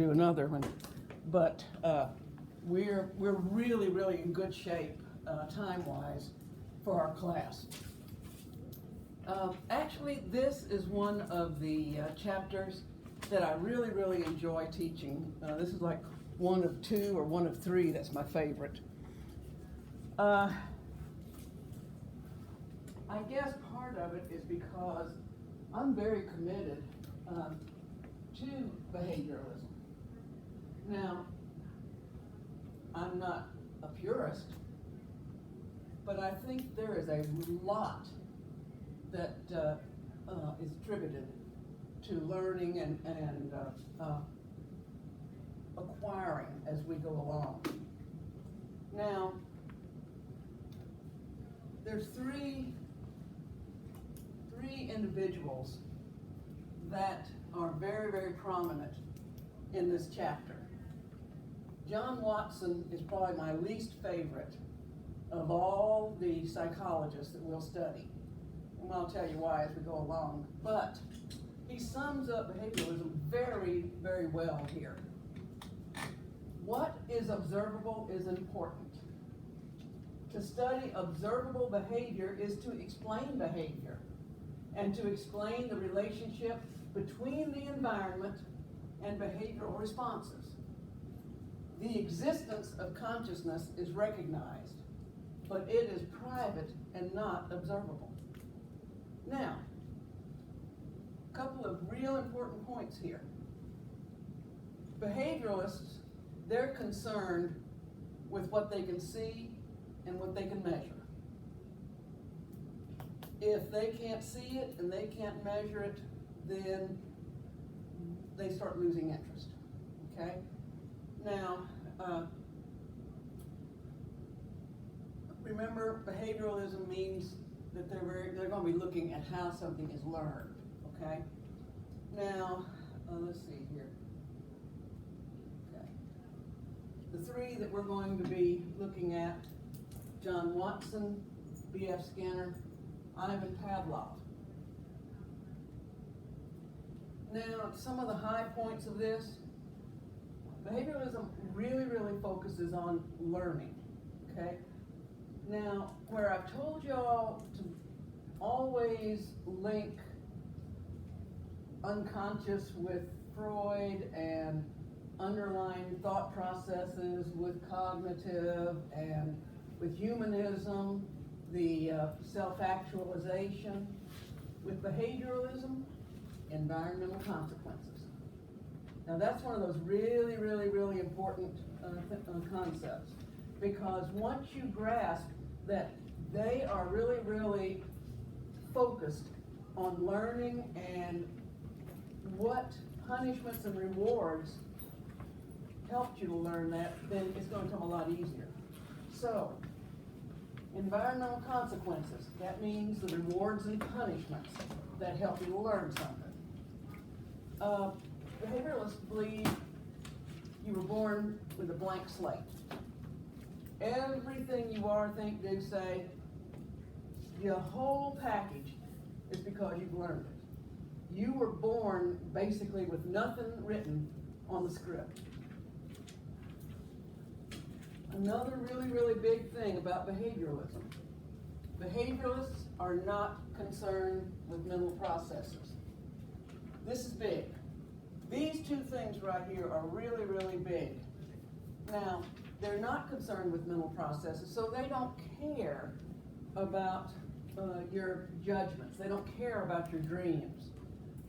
do another one, but we're really in good shape time-wise for our class. Actually, this is one of the chapters that I really enjoy teaching. This is like one of two or one of three that's my favorite. I guess part of it is because I'm very committed to behavioralism. Now, I'm not a purist, but I think there is a lot that is attributed to learning and acquiring as we go along. Now, there's three individuals that are very prominent in this chapter. John Watson is probably my least favorite of all the psychologists that we'll study. And I'll tell you why as we go along. But he sums up behavioralism very well here. What is observable is important. To study observable behavior is to explain behavior and to explain the relationship between the environment and behavioral responses. The existence of consciousness is recognized, but it is private and not observable. Now, a couple of real important points here. Behavioralists, they're concerned with what they can see and what they can measure. If they can't see it and they can't measure it, then they start losing interest, okay? Now, remember, behavioralism means that they're going to be looking at how something is learned, okay? Now, let's see here. Okay. The three that we're going to be looking at: John Watson, B.F. Skinner, Ivan Pavlov. Now, some of the high points of this: behavioralism really focuses on learning, okay? Now, where I've told y'all to always link unconscious with Freud and underlying thought processes with cognitive and with humanism, the self-actualization, with behavioralism, environmental consequences. Now that's one of those really important concepts, because once you grasp that they are really focused on learning and what punishments and rewards helped you to learn that, then it's going to come a lot easier. So, environmental consequences, that means the rewards and punishments that help you to learn something. Behavioralists believe you were born with a blank slate. Everything you are, think, do, say, the whole package is because you've learned it. You were born basically with nothing written on the script. Another really big thing about behavioralism: behavioralists are not concerned with mental processes. This is big. These two things right here are really big. Now, they're not concerned with mental processes, so they don't care about your judgments. They don't care about your dreams.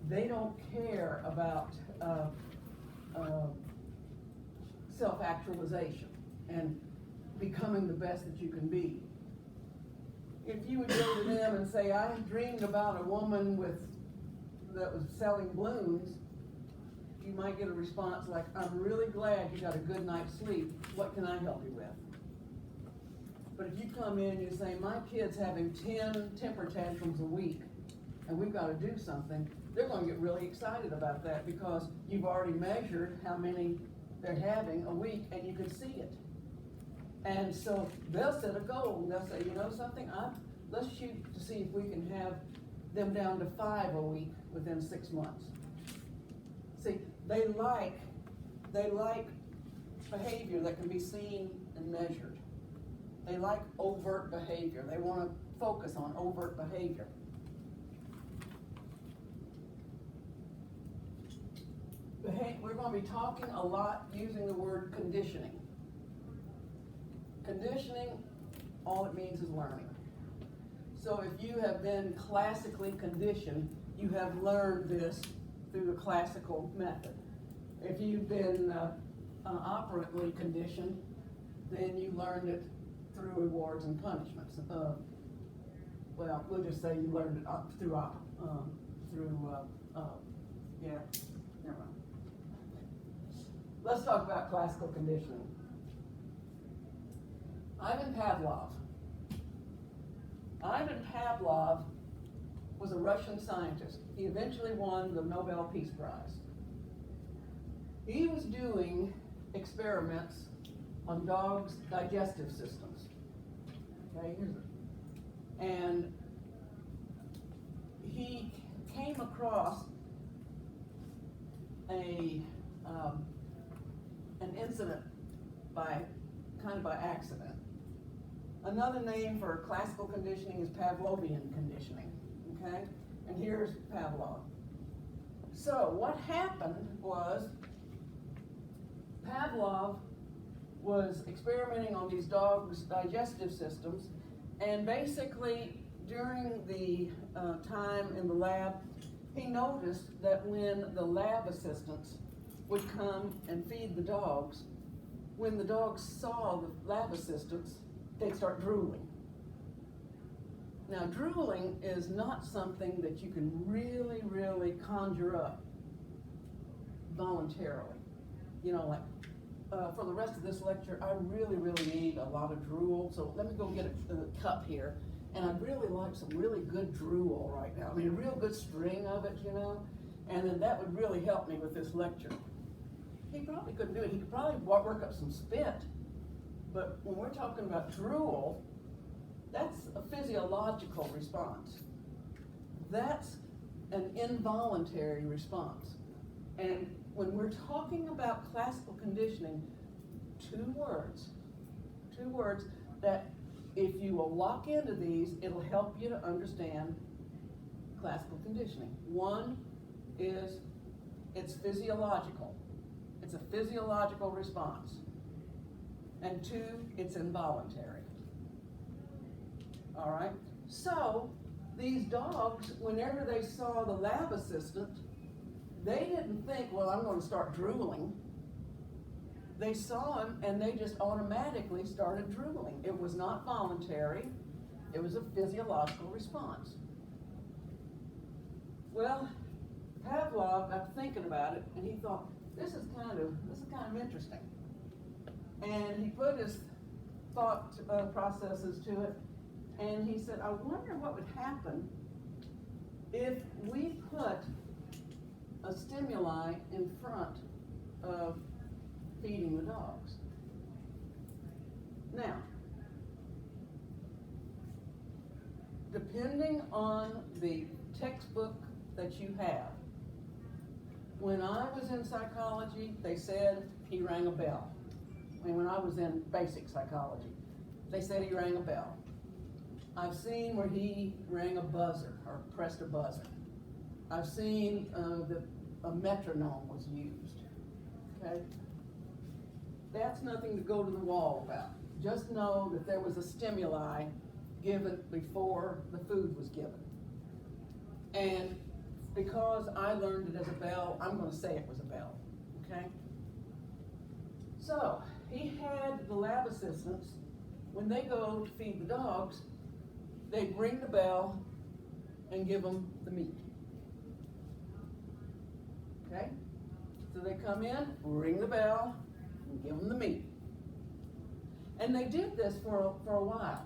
They don't care about self-actualization and becoming the best that you can be. If you would go to them and say, I dreamed about a woman that was selling balloons, you might get a response like, I'm really glad you got a good night's sleep. What can I help you with? But if you come in and you say, my kid's having 10 temper tantrums a week, and we've got to do something, they're going to get really excited about that, because you've already measured how many they're having a week, and you can see it. And so they'll set a goal, and they'll say, you know something, let's shoot to see if we can have them down to 5 a week within 6 months. See, they like They like behavior that can be seen and measured. They like overt behavior. They want to focus on overt behavior. We're going to be talking a lot using the word conditioning. Conditioning, all it means is learning. So if you have been classically conditioned, you have learned this through the classical method. If you've been operantly conditioned, then you learned it through rewards and punishments. Well, we'll just say you learned it never mind. Let's talk about classical conditioning. Ivan Pavlov. Ivan Pavlov was a Russian scientist. He eventually won the Nobel Peace Prize. He was doing experiments on dogs' digestive systems. Okay, and he came across an incident by accident. Another name for classical conditioning is Pavlovian conditioning. Okay, and here's Pavlov. So what happened was Pavlov was experimenting on these dogs' digestive systems, and basically during the time in the lab, he noticed that when the lab assistants would come and feed the dogs, when the dogs saw the lab assistants, they'd start drooling. Now, drooling is not something that you can really, really conjure up voluntarily. You know, like for the rest of this lecture, I really, really need a lot of drool. So let me go get a cup here. And I'd really like some really good drool right now. I mean, a real good string of it, you know. And then that would really help me with this lecture. He probably couldn't do it. He could probably work up some spit. But when we're talking about drool, that's a physiological response. That's an involuntary response. And when we're talking about classical conditioning, two words that if you will lock into these, it'll help you to understand classical conditioning. One is it's physiological. It's a physiological response. And two, it's involuntary. All right? So these dogs, whenever they saw the lab assistant, they didn't think, well, I'm going to start drooling. They saw him and they just automatically started drooling. It was not voluntary. It was a physiological response. Well, Pavlov got thinking about it and he thought, this is kind of interesting. And he put his thought processes to it, and he said, I wonder what would happen if we put a stimuli in front of feeding the dogs. Now, depending on the textbook that you have, when I was in psychology, they said he rang a bell. I mean, when I was in basic psychology, they said he rang a bell. I've seen where he rang a buzzer or pressed a buzzer. I've seen that a metronome was used. Okay? That's nothing to go to the wall about. Just know that there was a stimuli given before the food was given. And because I learned it as a bell, I'm going to say it was a bell. Okay? So, he had the lab assistants, when they go to feed the dogs, they ring the bell and give them the meat. Okay? So they come in, ring the bell, and give them the meat. And they did this for a while.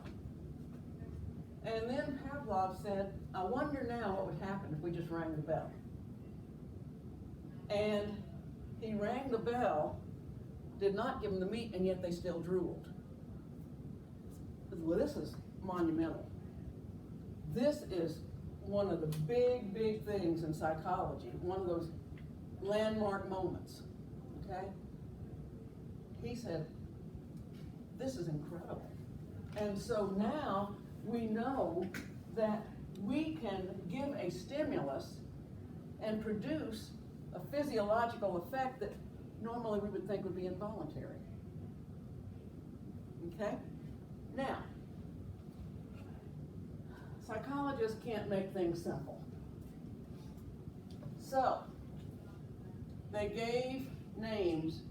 And then Pavlov said, I wonder now what would happen if we just rang the bell. And he rang the bell, did not give them the meat, and yet they still drooled. Well, this is monumental. This is one of the big, big things in psychology, one of those landmark moments, okay? he said, this is incredible. And so now we know that we can give a stimulus and produce a physiological effect that normally we would think would be involuntary. Okay? Now, psychologists can't make things simple. So, they gave names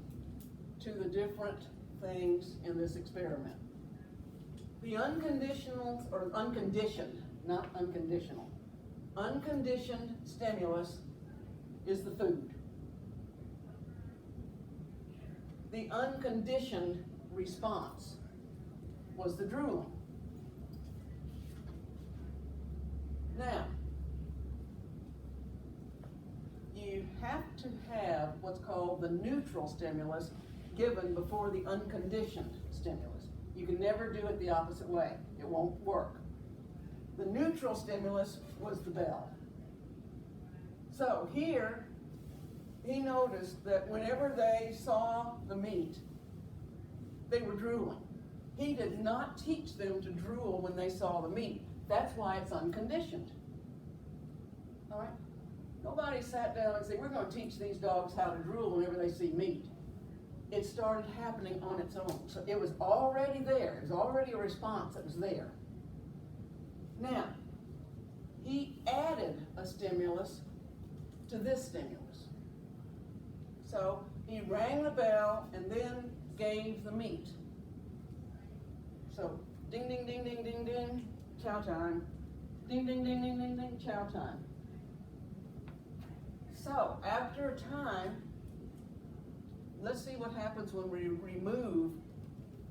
to the different things in this experiment. The unconditional, or unconditioned, not unconditional, unconditioned stimulus is the food. The unconditioned response was the drooling. Now, you have to have what's called the neutral stimulus given before the unconditioned stimulus. You can never do it the opposite way. It won't work. The neutral stimulus was the bell. So here, he noticed that whenever they saw the meat, they were drooling. He did not teach them to drool when they saw the meat. That's why it's unconditioned. All right? Nobody sat down and said, we're going to teach these dogs how to drool whenever they see meat. It started happening on its own. So it was already there. It was already a response that was there. Now, he added a stimulus to this stimulus. So he rang the bell and then gave the meat. So ding, ding, ding, ding, ding, ding, chow time. Ding, ding, ding, ding, ding, ding, chow time. So after a time, let's see what happens when we remove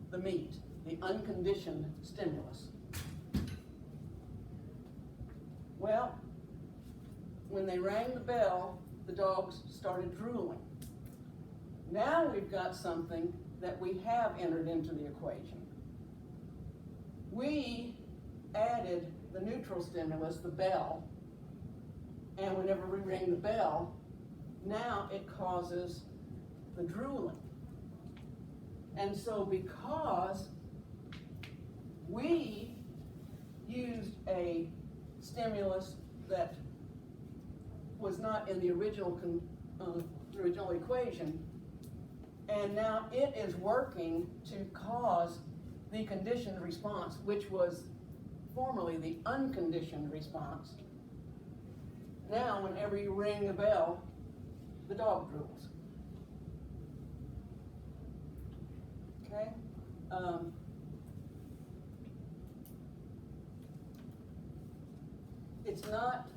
the meat, the unconditioned stimulus. Well, when they rang the bell, the dogs started drooling. Now we've got something that we have entered into the equation. We added the neutral stimulus, the bell, and whenever we ring the bell, now it causes the drooling. And so because we used a stimulus that was not in the original equation, and now it is working to cause the conditioned response, which was formerly the unconditioned response. Now, whenever you ring the bell, the dog drools. Okay? It's not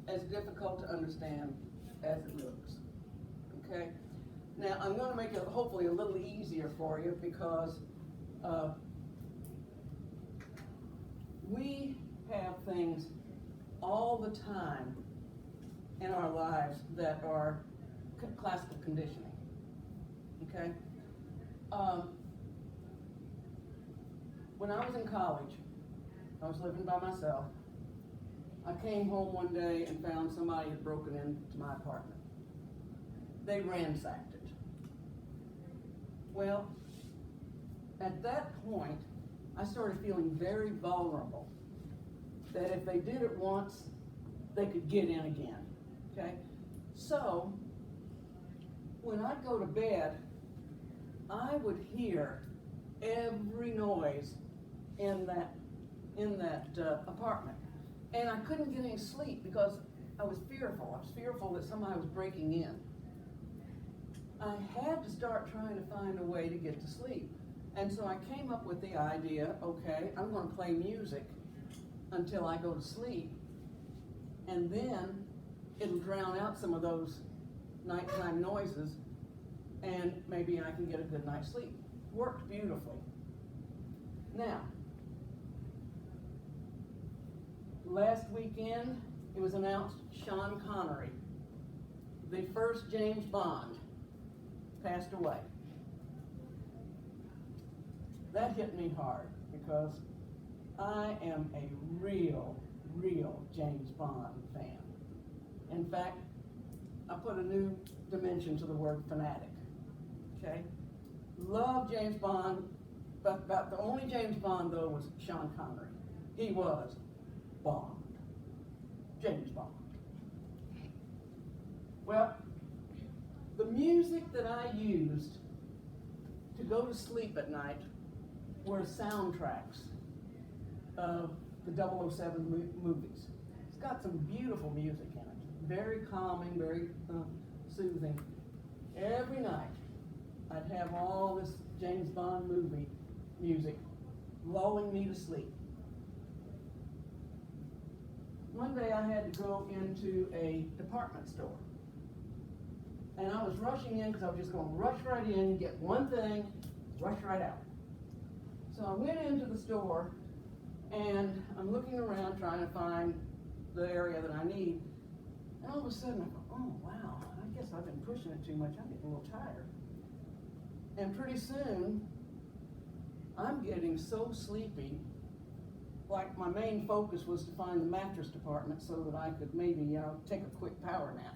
as difficult to understand as it looks. Okay? Now, I'm going to make it hopefully a little easier for you because we have things all the time in our lives that are classical conditioning. Okay? When I was in college, I was living by myself. I came home one day and found somebody had broken into my apartment. They ransacked it. Well, at that point, I started feeling very vulnerable. That if they did it once, they could get in again. Okay? So, when I'd go to bed, I would hear every noise in that apartment. And I couldn't get any sleep because I was fearful. I was fearful that somebody was breaking in. I had to start trying to find a way to get to sleep. And so I came up with the idea, okay, I'm going to play music until I go to sleep. And then it'll drown out some of those nighttime noises and maybe I can get a good night's sleep. Worked beautifully. Now, last weekend, it was announced Sean Connery, the first James Bond, passed away. That hit me hard because I am a real James Bond fan. In fact, I put a new dimension to the word fanatic. Okay? Love James Bond, but about the only James Bond though was Sean Connery. He was Bond, James Bond. Well, the music that I used to go to sleep at night were soundtracks of the 007 movies. It's got some beautiful music in it, very calming, very soothing. Every night, I'd have all this James Bond movie music lulling me to sleep. One day I had to go into a department store. And I was rushing in because I was just going to rush right in, get one thing, rush right out. So I went into the store and I'm looking around trying to find the area that I need. And all of a sudden I thought, oh wow, I guess I've been pushing it too much. I'm getting a little tired. And pretty soon, I'm getting so sleepy, like my main focus was to find the mattress department so that I could maybe take a quick power nap.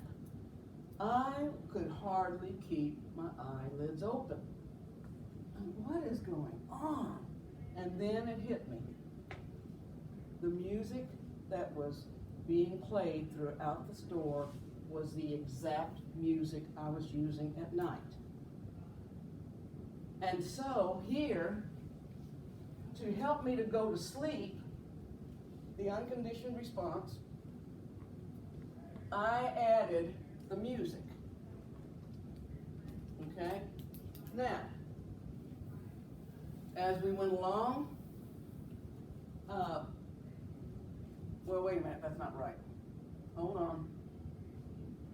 I could hardly keep my eyelids open. What is going on? And then it hit me. The music that was being played throughout the store was the exact music I was using at night. And so here, to help me to go to sleep, the unconditioned response, I added the music. Okay? Now, as we went along, well, wait a minute, that's not right. Hold on.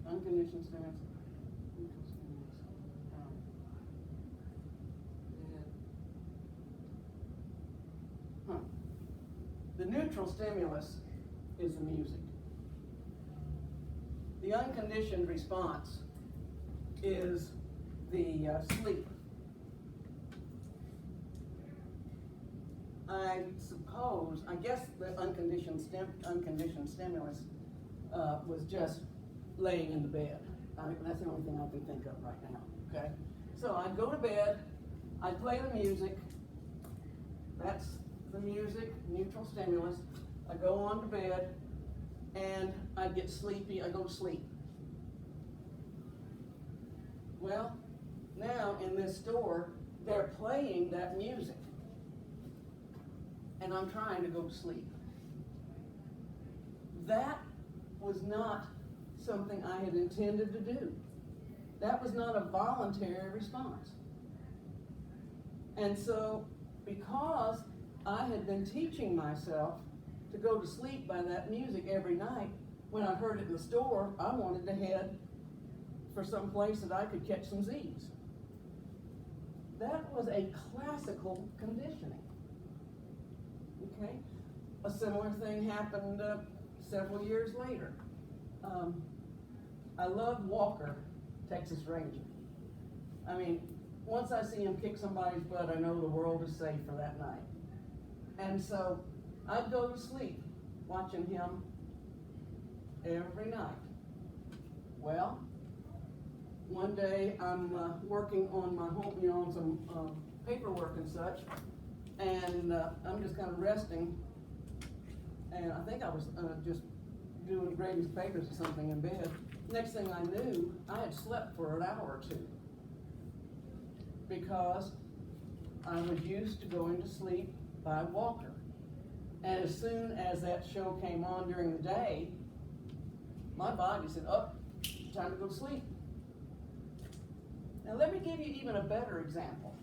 Unconditioned stimulus. The neutral stimulus is the music. The unconditioned response is the sleep. I guess the unconditioned stimulus was just laying in the bed. That's the only thing I can think of right now, okay? So I'd go to bed, I'd play the music, that's the music, neutral stimulus. I go on to bed, and I'd get sleepy, I go to sleep. Well, now in this store, they're playing that music. And I'm trying to go to sleep. That was not something I had intended to do. That was not a voluntary response. And so, because I had been teaching myself to go to sleep by that music every night, when I heard it in the store, I wanted to head for some place that I could catch some Z's. That was a classical conditioning. Okay? A similar thing happened several years later. I love Walker, Texas Ranger. I mean, once I see him kick somebody's butt, I know the world is safe for that night. And so I'd go to sleep watching him every night. Well, one day I'm working on my home, on some paperwork and such, and I'm just kind of resting, and I think I was just doing grading papers or something in bed. Next thing I knew, I had slept for an hour or two because I was used to going to sleep by Walker. And as soon as that show came on during the day, my body said, oh, time to go to sleep. Now let me give you even a better example.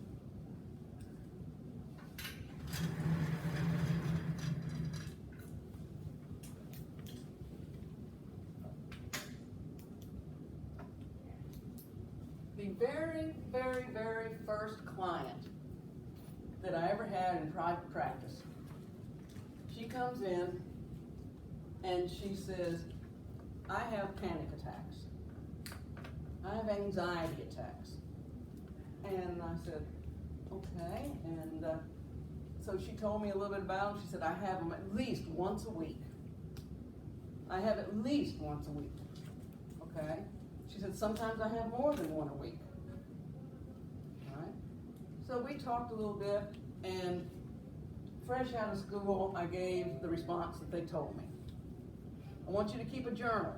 The very, very, very first client that I ever had in private practice, she comes in and she says, I have panic attacks. I have anxiety attacks. And I said, okay. And so she told me a little bit about them. She said, I have them at least once a week. I have at least once a week. Okay? She said, sometimes I have more than one a week. All right? So we talked a little bit, and fresh out of school, I gave the response that they told me. I want you to keep a journal.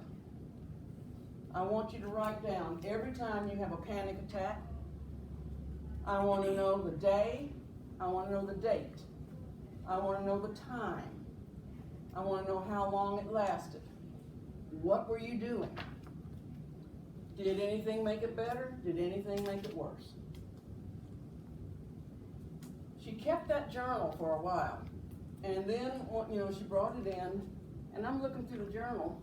I want you to write down every time you have a panic attack. I want to know the day. I want to know the date. I want to know the time. I want to know how long it lasted. What were you doing? Did anything make it better? Did anything make it worse? She kept that journal for a while. And then, she brought it in, and I'm looking through the journal.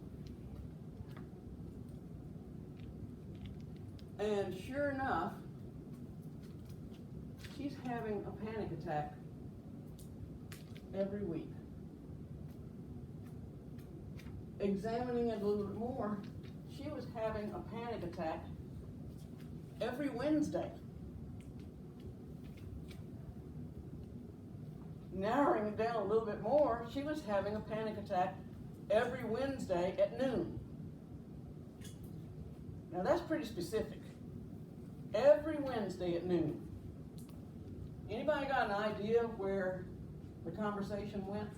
And sure enough, she's having a panic attack every week. Examining it a little bit more, she was having a panic attack every Wednesday. Narrowing it down a little bit more, she was having a panic attack every Wednesday at noon. Now that's pretty specific. Every Wednesday at noon. Anybody got an idea where the conversation went?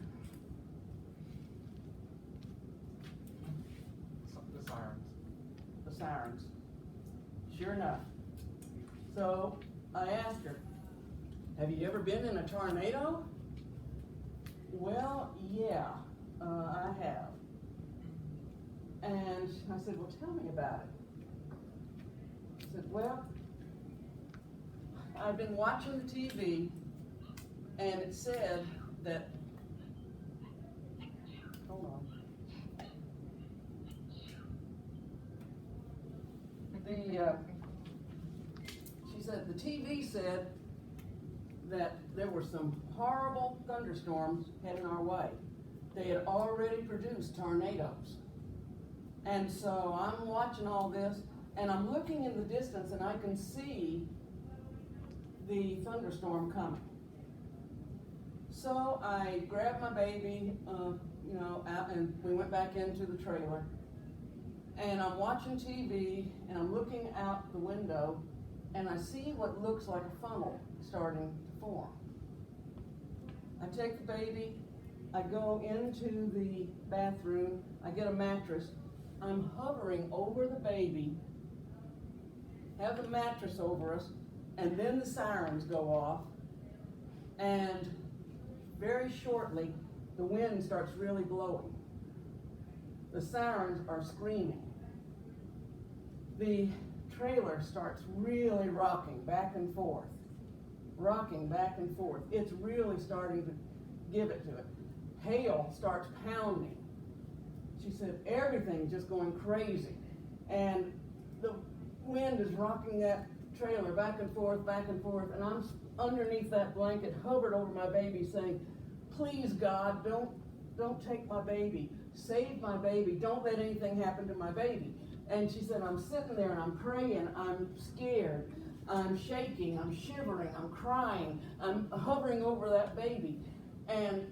The sirens. The sirens. Sure enough. So I asked her, have you ever been in a tornado? Well, yeah, I have. And I said, well, tell me about it. I said, well, I've been watching the TV, and it said that, hold on. She said the TV said that there were some horrible thunderstorms heading our way. They had already produced tornadoes. And so I'm watching all this, and I'm looking in the distance, and I can see the thunderstorm coming. So I grabbed my baby, out, and we went back into the trailer. And I'm watching TV, and I'm looking out the window, and I see what looks like a funnel starting to form. I take the baby, I go into the bathroom, I get a mattress, I'm hovering over the baby, have the mattress over us, and then the sirens go off, and very shortly, the wind starts really blowing. The sirens are screaming. The trailer starts really rocking back and forth. Rocking back and forth. It's really starting to give it to it. Hail starts pounding. She said everything's just going crazy. And the wind is rocking that trailer back and forth, and I'm underneath that blanket, hovered over my baby, saying, please God, don't take my baby. Save my baby. Don't let anything happen to my baby. And she said, I'm sitting there and I'm praying, I'm scared, I'm shaking, I'm shivering, I'm crying, I'm hovering over that baby. And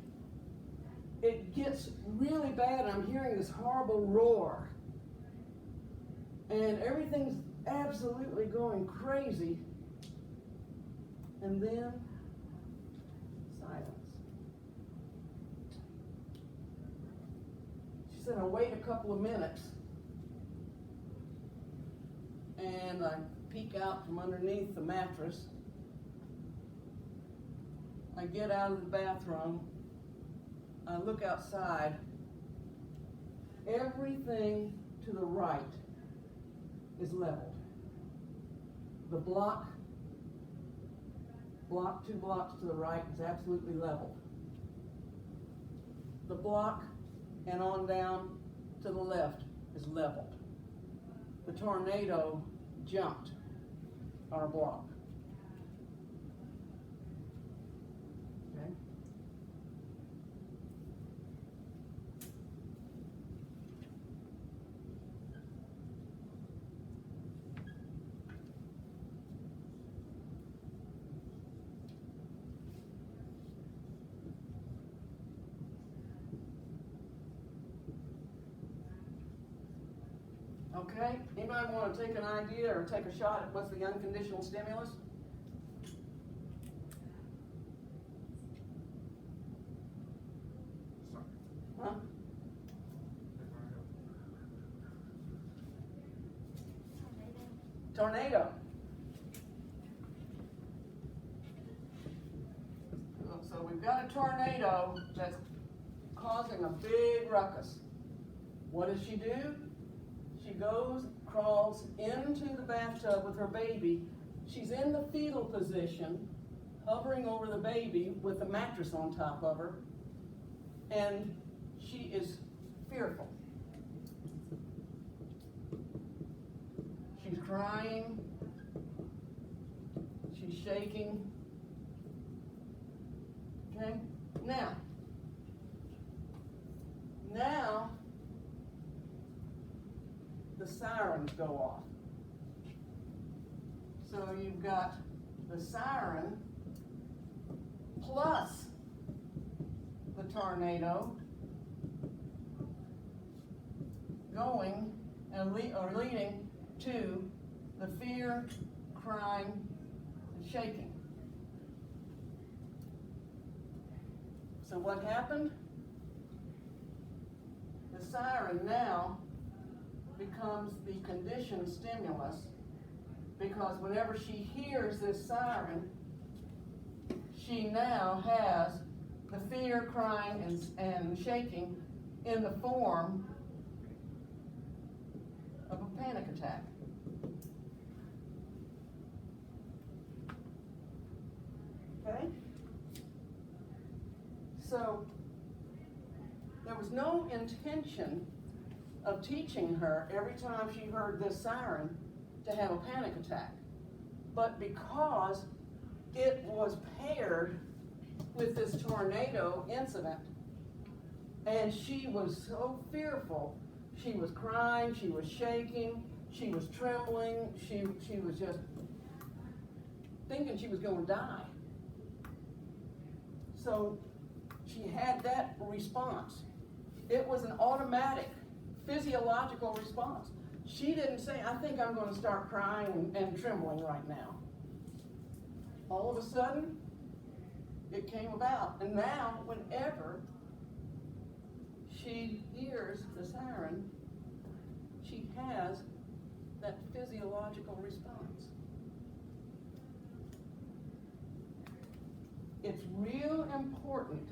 it gets really bad. I'm hearing this horrible roar. And everything's absolutely going crazy. And then silence. She said, I wait a couple of minutes, and I peek out from underneath the mattress. I get out of the bathroom. I look outside. Everything to the right is leveled. The block 2 blocks to the right is absolutely leveled. The block and on down to the left is leveled. The tornado jumped our block. Okay? Okay, anybody want to take an idea or take a shot at what's the unconditional stimulus? Huh? Tornado. So we've got a tornado that's causing a big ruckus. What does she do? She goes, crawls into the bathtub with her baby. She's in the fetal position, hovering over the baby with a mattress on top of her, and she is fearful. She's crying, she's shaking. Okay? Now, the sirens go off. So you've got the siren plus the tornado going and leading to the fear, crying, and shaking. So what happened? The siren now becomes the conditioned stimulus, because whenever she hears this siren, she now has the fear, crying, and shaking in the form of a panic attack. Okay? So, there was no intention of teaching her every time she heard this siren to have a panic attack. But because it was paired with this tornado incident, and she was so fearful, she was crying, she was shaking, she was trembling, she was just thinking she was going to die. So she had that response. It was an automatic, physiological response. She didn't say, I think I'm going to start crying and trembling right now. All of a sudden, it came about. And now, whenever she hears the siren, she has that physiological response. It's real important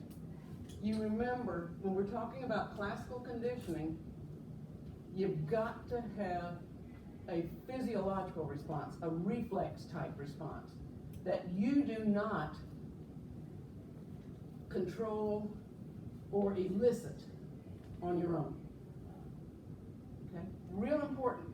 you remember, when we're talking about classical conditioning, you've got to have a physiological response, a reflex type response, that you do not control or elicit on your own. Okay? Real important.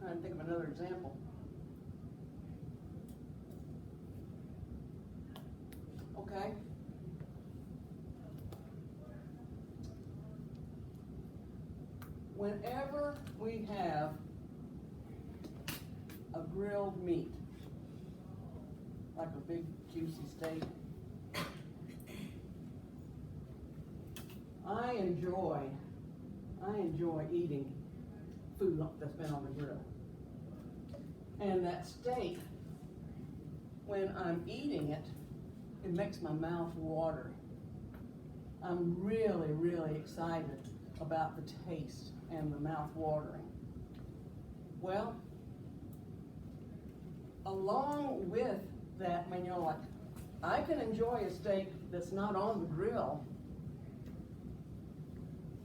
Trying to think of another example. Okay. Whenever we have a grilled meat, like a big juicy steak, I enjoy eating food that's been on the grill. And that steak, when I'm eating it, it makes my mouth water. I'm really, really excited about the taste and the mouth watering. Well, along with that, when you're like, I can enjoy a steak that's not on the grill,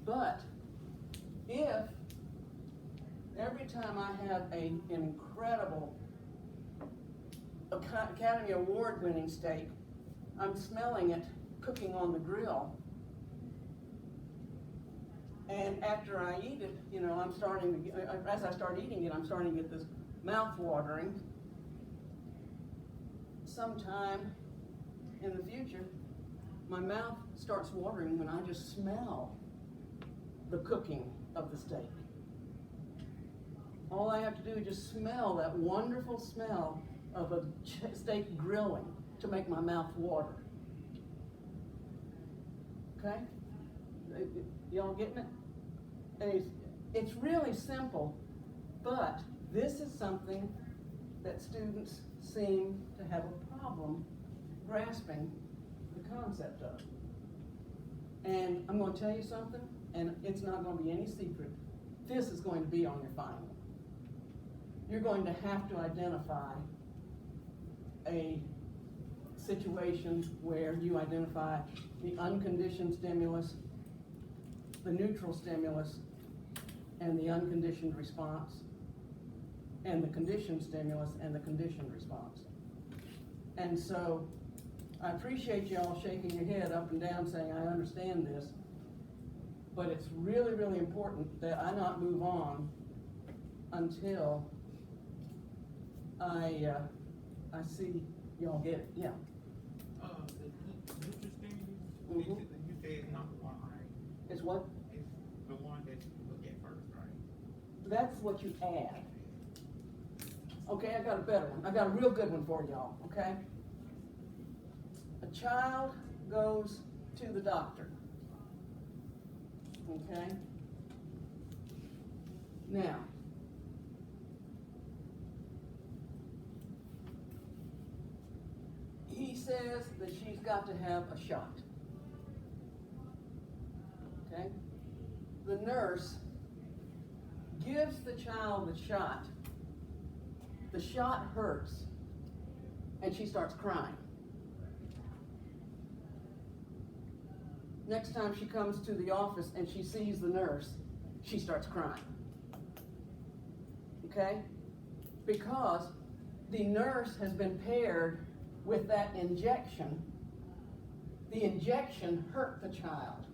but if every time I have an incredible Academy Award-winning steak, I'm smelling it cooking on the grill, and after I eat it, you know, as I start eating it, I'm starting to get this mouth watering. Sometime in the future, my mouth starts watering when I just smell the cooking of the steak. All I have to do is just smell that wonderful smell of a steak grilling to make my mouth water. Okay? Y'all getting it? And it's really simple, but this is something that students seem to have a problem grasping the concept of. And I'm going to tell you something, and it's not going to be any secret. This is going to be on your final. You're going to have to identify a situation where you identify the unconditioned stimulus, the neutral stimulus, and the unconditioned response, and the conditioned stimulus and the conditioned response. And so I appreciate y'all shaking your head up and down saying, I understand this, but it's really, really important that I not move on until I see y'all get it. Yeah. The neutral stimulus, Mhm. you said it's number one, right? It's what? It's the one that you look at first, right? That's what you add. Okay, I got a better one. I got a real good one for y'all, okay? A child goes to the doctor, okay? Now, he says that she's got to have a shot, okay? The nurse gives the child the shot. The shot hurts, and she starts crying. Next time she comes to the office and she sees the nurse, she starts crying. Okay? Because the nurse has been paired with that injection. The injection hurt the child.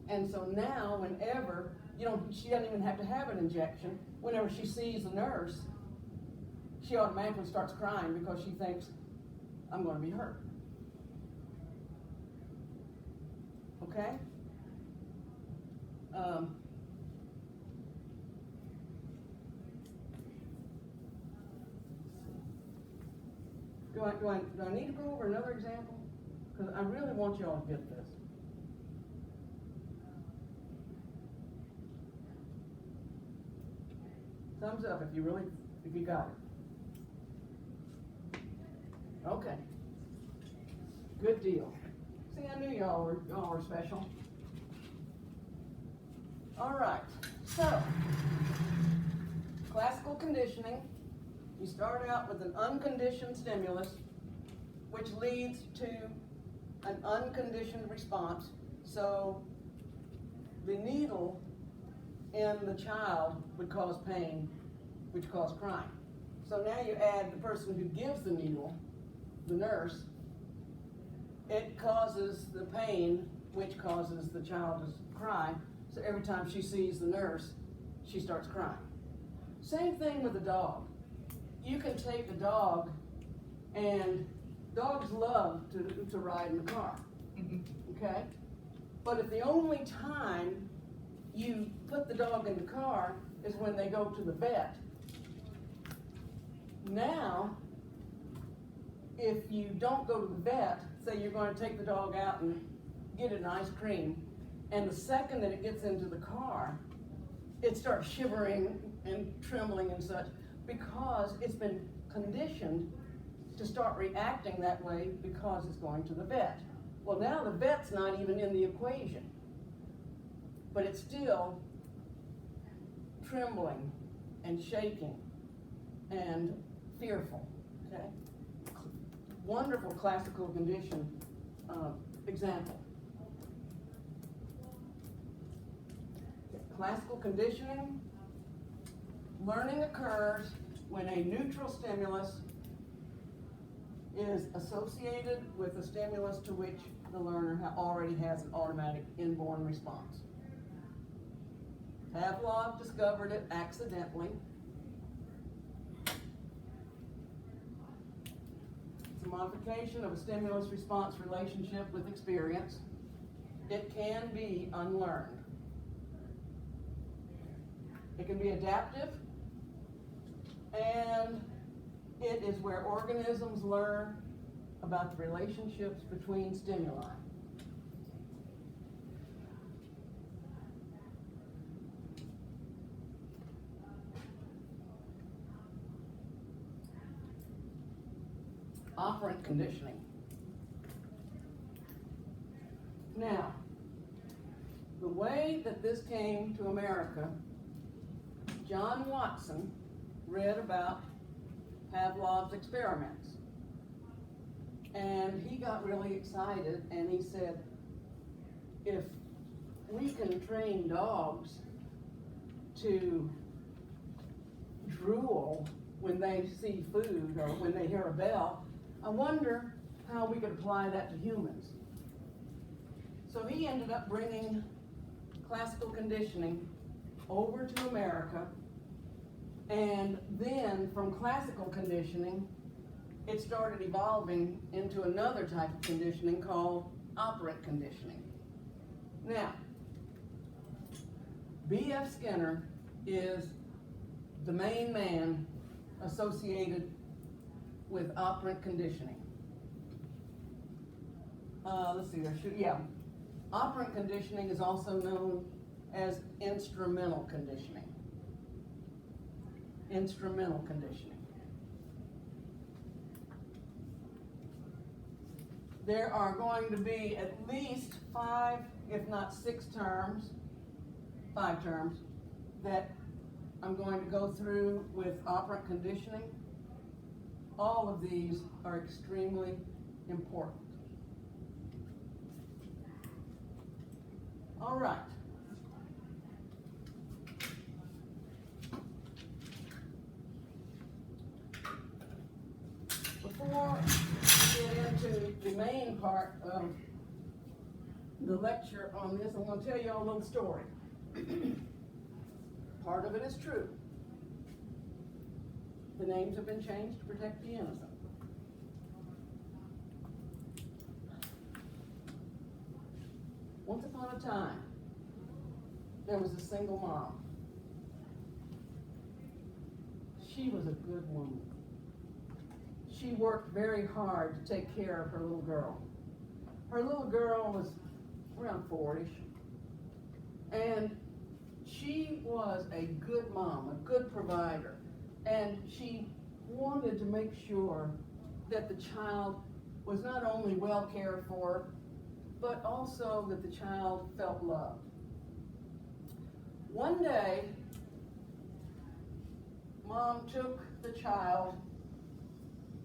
And so now, whenever, she doesn't even have to have an injection. Whenever she sees the nurse, she automatically starts crying because she thinks, I'm going to be hurt. Okay? Do I need to go over another example? Because I really want you all to get this. Thumbs up if you got it. Okay. Good deal. See, I knew y'all were special. All right. So, classical conditioning. You start out with an unconditioned stimulus, which leads to an unconditioned response. So, the needle in the child would cause pain, which causes crying. So now you add the person who gives the needle, the nurse. It causes the pain, which causes the child to cry. So every time she sees the nurse, she starts crying. Same thing with a dog. You can take a dog, and dogs love to ride in the car, okay? But if the only time you put the dog in the car is when they go to the vet, now, if you don't go to the vet, say you're going to take the dog out and get it an ice cream, and the second that it gets into the car, it starts shivering and trembling and such, because it's been conditioned to start reacting that way because it's going to the vet. Well, now the vet's not even in the equation, but it's still trembling and shaking and fearful, okay? Wonderful classical condition example. Classical conditioning, learning occurs when a neutral stimulus is associated with a stimulus to which the learner already has an automatic inborn response. Pavlov discovered it accidentally. It's a modification of a stimulus-response relationship with experience. It can be unlearned. It can be adaptive, and it is where organisms learn about the relationships between stimuli. Operant conditioning. Now, the way that this came to America, John Watson read about Pavlov's experiments. And he got really excited and he said, if we can train dogs to drool when they see food or when they hear a bell, I wonder how we could apply that to humans. So he ended up bringing classical conditioning over to America, and then from classical conditioning, it started evolving into another type of conditioning called operant conditioning. Now, B.F. Skinner is the main man associated with operant conditioning. Let's see, operant conditioning is also known as instrumental conditioning. Instrumental conditioning. There are going to be at least 5, if not 6 terms, 5 terms, that I'm going to go through with operant conditioning. All of these are extremely important. All right. Before we get into the main part of the lecture on this, I'm going to tell you a little story. Part of it is true. The names have been changed to protect the innocent. Once upon a time, there was a single mom. She was a good woman. She worked very hard to take care of her little girl. Her little girl was around 4-ish. And she was a good mom, a good provider. And she wanted to make sure that the child was not only well cared for, but also that the child felt loved. One day, Mom took the child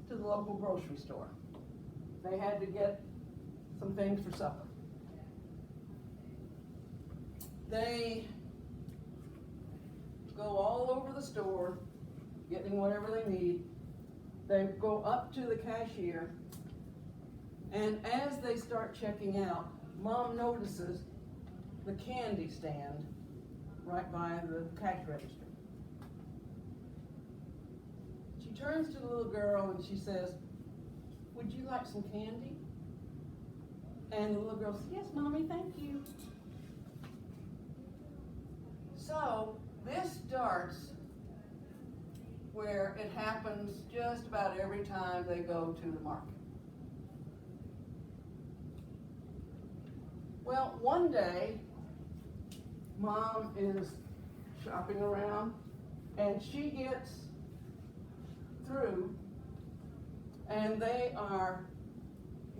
to the local grocery store. They had to get some things for supper. They go all over the store, getting whatever they need. They go up to the cashier, and as they start checking out, Mom notices the candy stand right by the cash register. She turns to the little girl and she says, "Would you like some candy?" And the little girl says, "Yes, Mommy, thank you." So this starts where it happens just about every time they go to the market. Well, one day, Mom is shopping around, and she gets through, and they are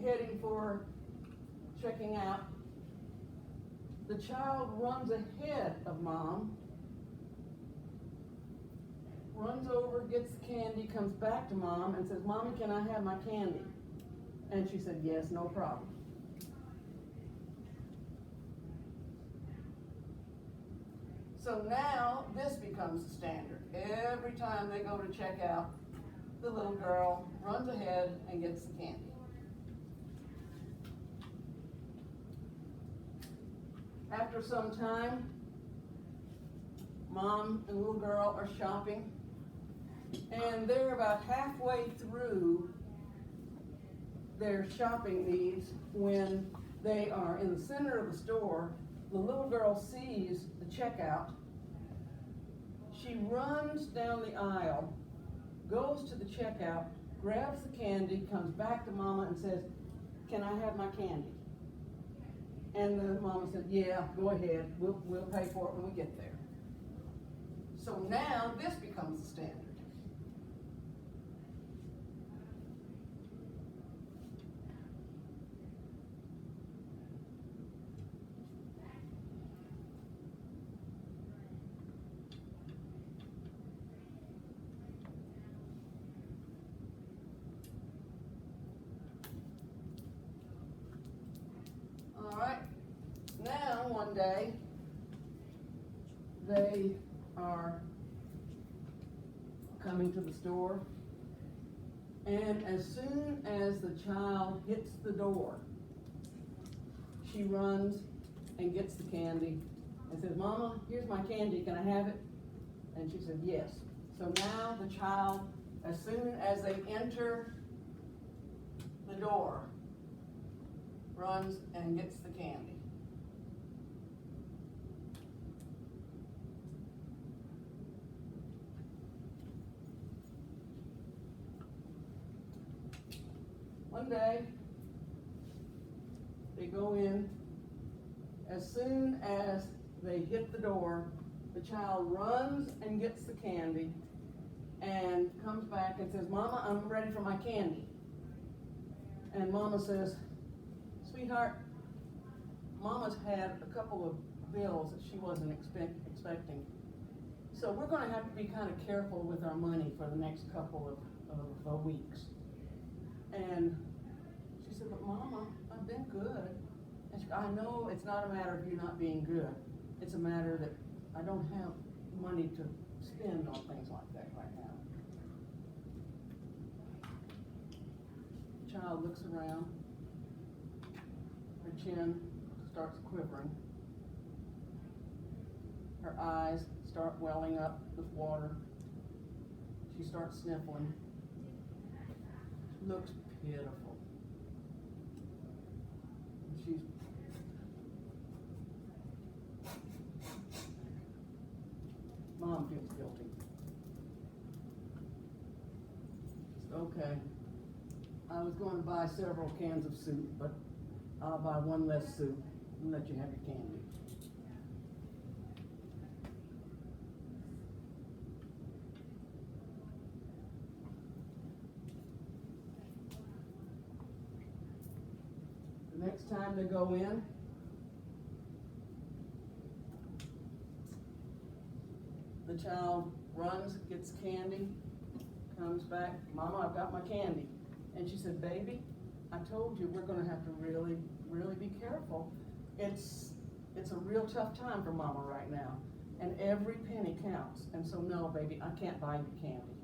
heading for checking out. The child runs ahead of Mom, runs over, gets the candy, comes back to Mom and says, "Mommy, can I have my candy?" And she said, "Yes, no problem." So now this becomes the standard. Every time they go to check out, the little girl runs ahead and gets the candy. After some time, Mom and little girl are shopping, and they're about halfway through their shopping needs when they are in the center of the store. The little girl sees the checkout. She runs down the aisle goes to the checkout, grabs the candy, comes back to Mama and says, "Can I have my candy?" And the mama said, "Yeah, go ahead, we'll pay for it when we get there." So now this becomes the standard. All right, now one day they are coming to the store, and as soon as the child hits the door, she runs and gets the candy and says, "Mama, here's my candy, can I have it?" And she said, "Yes." So now the child, as soon as they enter the door, runs and gets the candy. One day, they go in. As soon as they hit the door, the child runs and gets the candy and comes back and says, "Mama, I'm ready for my candy." And Mama says, "Sweetheart, Mama's had a couple of bills that she wasn't expecting. So we're going to have to be kind of careful with our money for the next couple of weeks." And she said, "But Mama, I've been good." And she, "I know it's not a matter of you not being good. It's a matter that I don't have money to spend on things like that right now." The child looks around. Her chin starts quivering. Her eyes start welling up with water. She starts sniffling. Looks pitiful. And she's Mom feels guilty. "Okay, I was going to buy several cans of soup, but I'll buy one less soup and let you have your candy." The next time they go in, the child runs, gets candy, comes back, "Mama, I've got my candy." And she said, "Baby, I told you we're going to have to really, really be careful. It's a real tough time for Mama right now, and every penny counts. And so no, baby, I can't buy you candy."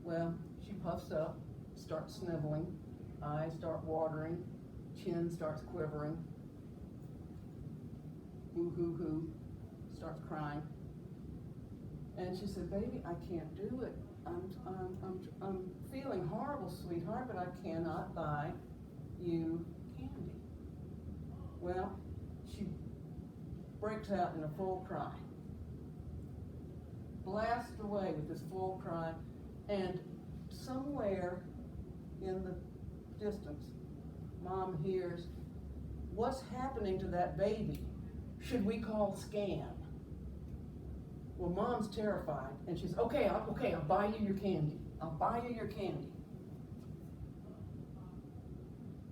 Well, she puffs up, starts sniveling, eyes start watering, chin starts quivering, hoo, starts crying. And she said, "Baby, I can't do it. I'm feeling horrible, sweetheart, but I cannot buy you candy." Well, she breaks out in a full cry, blasts away with this full cry, and somewhere in the distance, Mom hears, "What's happening to that baby? Should we call SCAN?" Well, Mom's terrified, and she's, okay, I'll buy you your candy. I'll buy you your candy.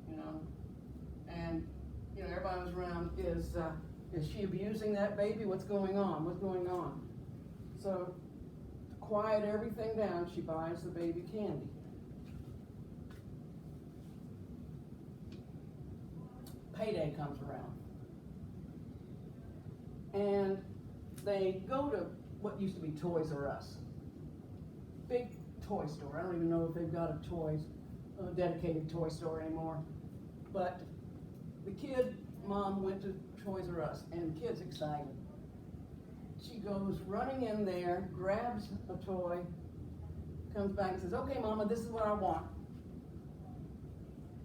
You know, and, you know, everybody was around, is she abusing that baby? What's going on? What's going on? So, to quiet everything down, she buys the baby candy. Payday comes around. And they go to what used to be Toys R Us. Big toy store. I don't even know if they've got a dedicated toy store anymore. But the kid, Mom went to Toys R Us, and the kid's excited. She goes running in there, grabs a toy, comes back and says, "Okay, Mama, this is what I want."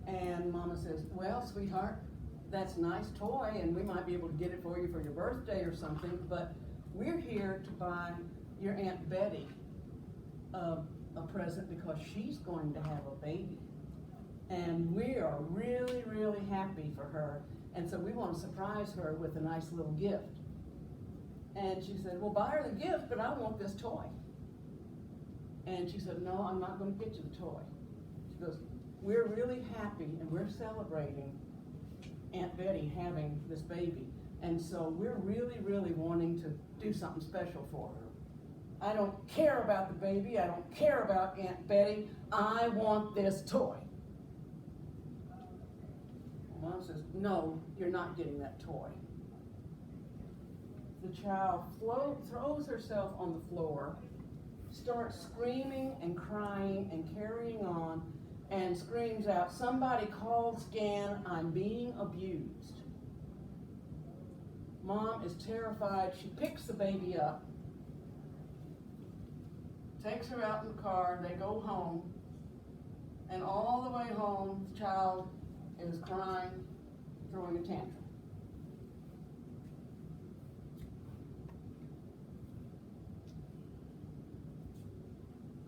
And Mama says, "Well, sweetheart, that's a nice toy, and we might be able to get it for you for your birthday or something, but we're here to buy your Aunt Betty a present because she's going to have a baby. And we are really, really happy for her. And so we want to surprise her with a nice little gift. And she said, well, buy her the gift, but I want this toy. And she said, no, I'm not going to get you the toy. She goes, we're really happy and we're celebrating Aunt Betty having this baby. And so we're really, really wanting to do something special for her. I don't care about the baby. I don't care about Aunt Betty. I want this toy. Mom says, no, you're not getting that toy. The child throws herself on the floor, starts screaming and crying and carrying on, and screams out, somebody call Scan, I'm being abused. Mom is terrified. She picks the baby up, takes her out in the car, they go home, and all the way home, the child is crying, throwing a tantrum.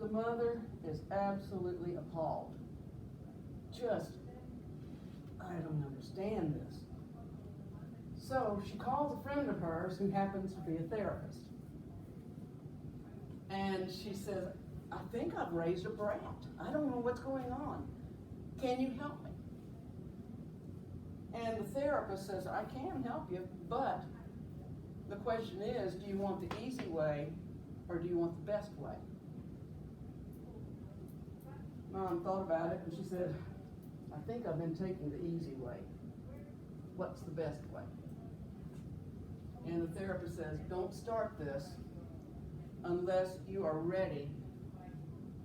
The mother is absolutely appalled. I don't understand this. So she calls a friend of hers who happens to be a therapist. And she says, I think I've raised a brat. I don't know what's going on. Can you help me? And the therapist says, I can help you, but the question is, do you want the easy way or do you want the best way? Mom thought about it and she said, I think I've been taking the easy way. What's the best way? And the therapist says, don't start this unless you are ready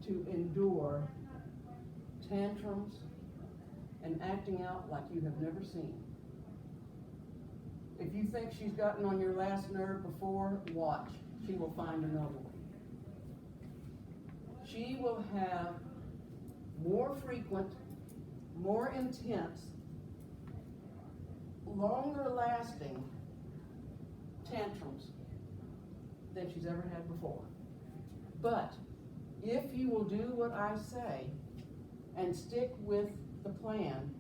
to endure tantrums and acting out like you have never seen. If you think she's gotten on your last nerve before, watch. She will find another one. She will have more frequent, more intense, longer lasting tantrums than she's ever had before. But if you will do what I say and stick with the plan,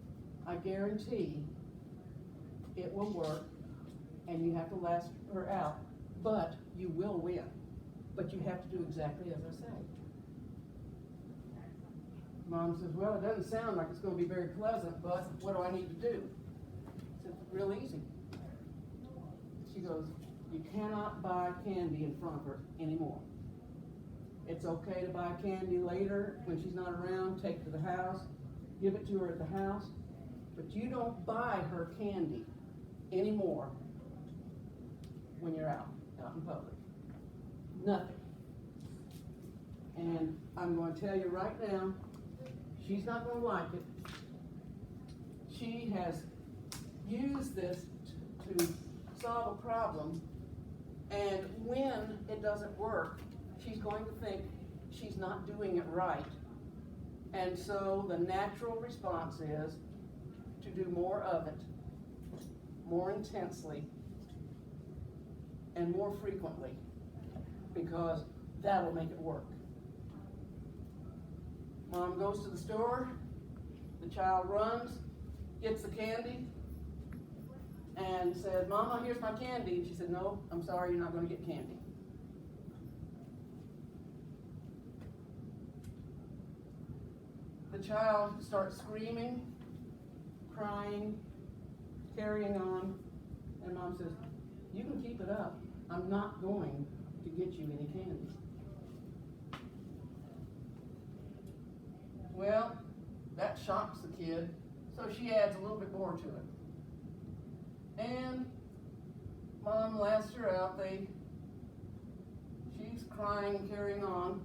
I guarantee it will work, and you have to last her out, but you will win. But you have to do exactly as I say. Mom says, well, it doesn't sound like it's going to be very pleasant, but what do I need to do? I said, real easy. She goes, you cannot buy candy in front of her anymore. It's okay to buy candy later when she's not around, take it to the house, give it to her at the house, but you don't buy her candy anymore when you're out in public. Nothing. And I'm going to tell you right now, she's not going to like it. She has used this to solve a problem, and when it doesn't work, she's going to think she's not doing it right. And so the natural response is to do more of it, more intensely, and more frequently, because that'll make it work. Mom goes to the store, the child runs, gets the candy, and said, Mama, here's my candy. And she said, no, I'm sorry, you're not going to get candy. The child starts screaming, crying, carrying on, and Mom says, you can keep it up. I'm not going to get you any candy. Well, that shocks the kid, so she adds a little bit more to it. And Mom lasts her out. She's crying and carrying on.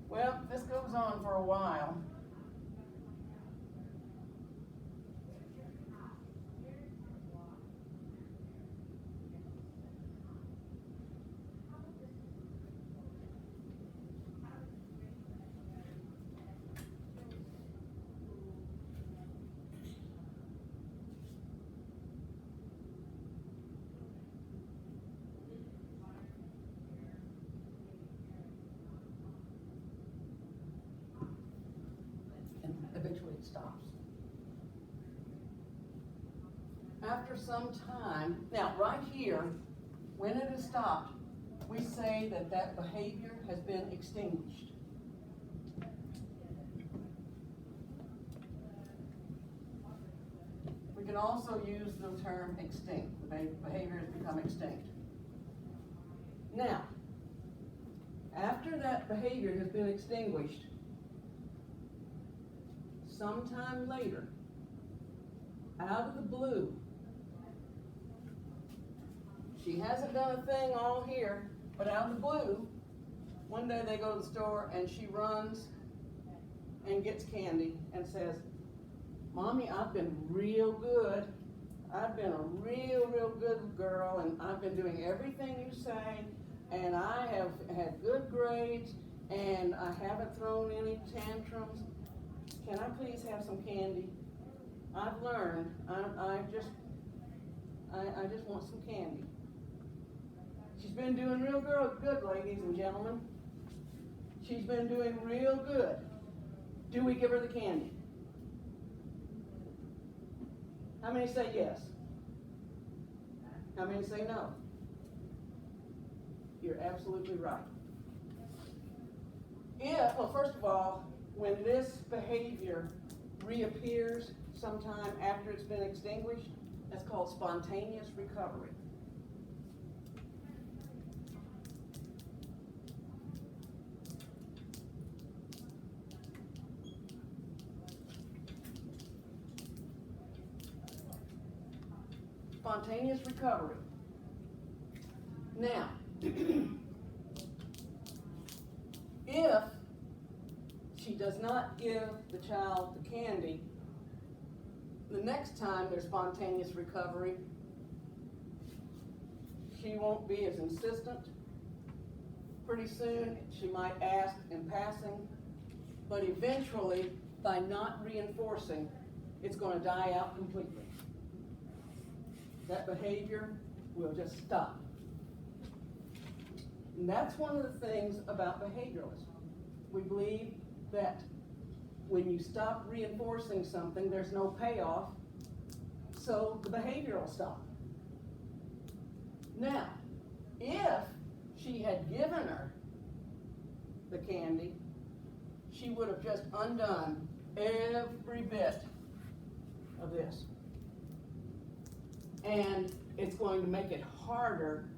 Well, this goes on for a while. after some time, now right here, when it is stopped, we say that that behavior has been extinguished. We can also use the term extinct. The behavior has become extinct. Now, after that behavior has been extinguished, sometime later, out of the blue, she hasn't done a thing all here, but out of the blue, one day they go to the store and she runs and gets candy and says, "Mommy, I've been real good. I've been a real good girl, and I've been doing everything you say, and I have had good grades, and I haven't thrown any tantrums. Can I please have some candy? I've learned. I just want some candy." She's been doing real good, ladies and gentlemen. She's been doing real good. Do we give her the candy? How many say yes? How many say no? You're absolutely right. Well, first of all, when this behavior reappears sometime after it's been extinguished, that's called spontaneous recovery. Spontaneous recovery. Now, if she does not give the child the candy, the next time there's spontaneous recovery, she won't be as insistent. Pretty soon, she might ask in passing, but eventually, by not reinforcing, it's going to die out completely. That behavior will just stop. And that's one of the things about behavioralism. We believe that when you stop reinforcing something, there's no payoff, so the behavior will stop. Now, if she had given her the candy, she would have just undone every bit of this. And it's going to make it harder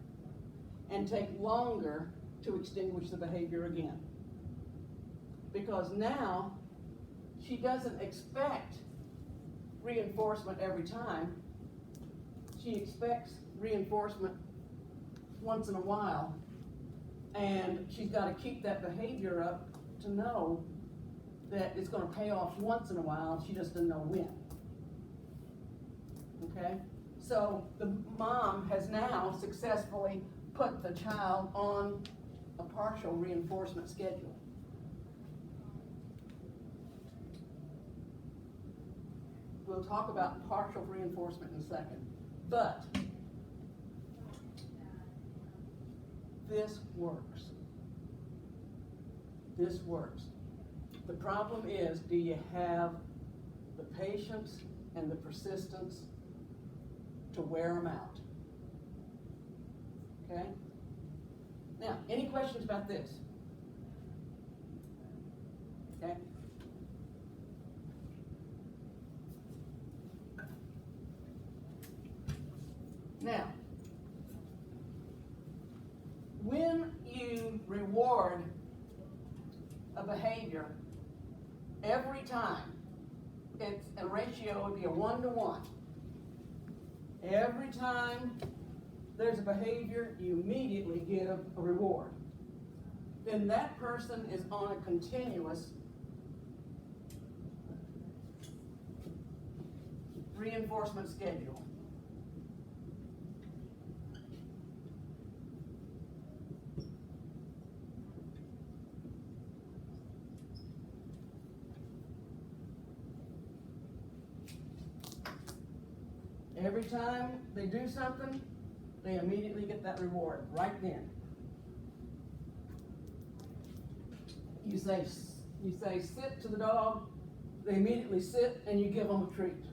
and take longer to extinguish the behavior again. Because now, she doesn't expect reinforcement every time. She expects reinforcement once in a while. And she's got to keep that behavior up to know that it's going to pay off once in a while. She just doesn't know when. Okay? So the mom has now successfully put the child on a partial reinforcement schedule. We'll talk about partial reinforcement in a second. But this works. This works. The problem is, do you have the patience and the persistence to wear them out? Okay? Now, any questions about this? Okay? Now, when you reward a behavior every time, it's a ratio would be a 1-to-1. Every time there's a behavior, you immediately give a reward. Then that person is on a continuous reinforcement schedule. Every time they do something, they immediately get that reward right then. You say sit to the dog, they immediately sit and you give them a treat.